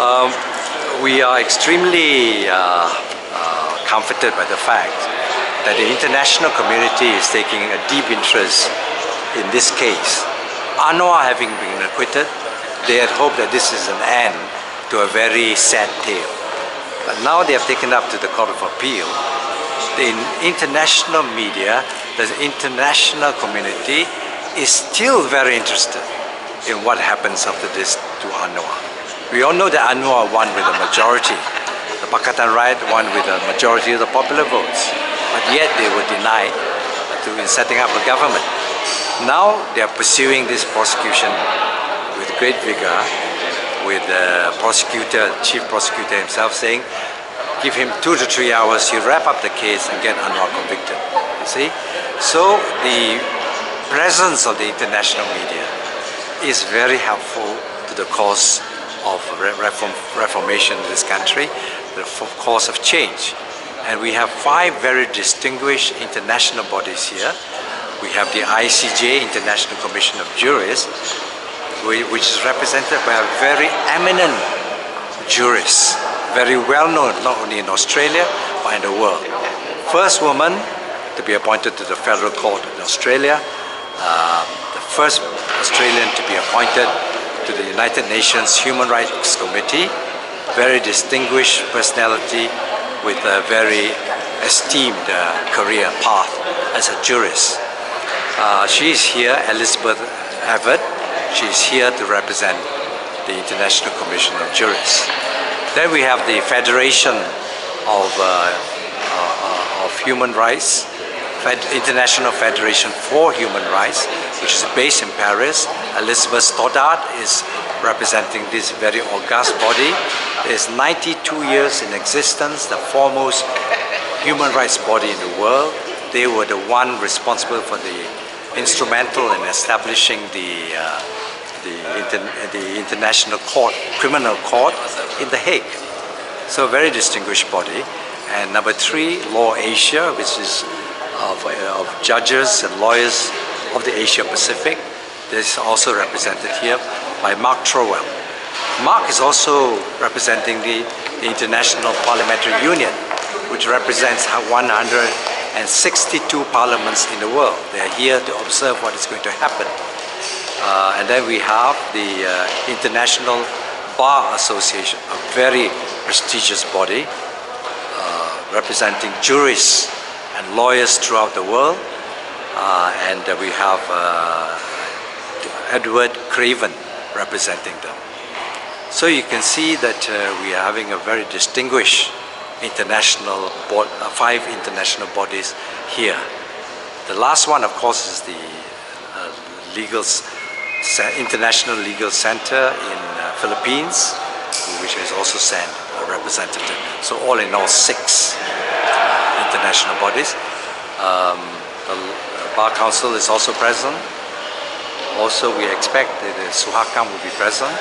Um, we are extremely comforted by the fact that the international community is taking a deep interest in this case. Anwar having been acquitted, they had hoped that this is an end to a very sad tale. But now they have taken up to the Court of Appeal. The international media, the international community is still very interested in what happens after this to Anwar. We all know that Anwar won with a majority. The Pakatan riot won with a majority of the popular votes. But yet they were denied in setting up a government. Now they are pursuing this prosecution with great vigor, with the prosecutor, chief prosecutor himself saying, give him 2 to 3 hours, he'll wrap up the case and get Anwar convicted. You see? So the presence of the international media is very helpful to the cause of reformation in this country, the cause of change. And we have 5 very distinguished international bodies here. We have the ICJ, International Commission of Jurists, which is represented by a very eminent jurist, very well known not only in Australia but in the world. First woman to be appointed to the Federal Court in Australia, the first Australian to be appointed to the United Nations Human Rights Committee, very distinguished personality with a very esteemed career path as a jurist. She is here, Elizabeth Everett. She is here to represent the International Commission of Jurists. Then we have the Federation of Human Rights, International Federation for Human Rights, which is based in Paris. Elizabeth Stoddart is representing this very august body. It is 92 years in existence, the foremost human rights body in the world. They were the one responsible for the instrumental in establishing the International Court, Criminal Court in The Hague. So a very distinguished body. And number 3, Law Asia, which is of judges and lawyers of the Asia Pacific. This is also represented here by Mark Trowell. Mark is also representing the International Parliamentary Union, which represents 162 parliaments in the world. They are here to observe what is going to happen. And then we have the International Bar Association, a very prestigious body representing jurists and lawyers throughout the world. And we have Edward Craven representing them. So you can see that we are having a very distinguished international board, 5 international bodies here. The last one, of course, is the International Legal Center in Philippines, which has also sent a representative. So all in all, 6 international bodies. The Bar Council is also present. Also, we expect that the Suhakam will be present,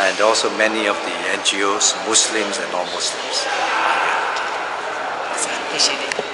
and also many of the NGOs, Muslims and non-Muslims. Appreciate it.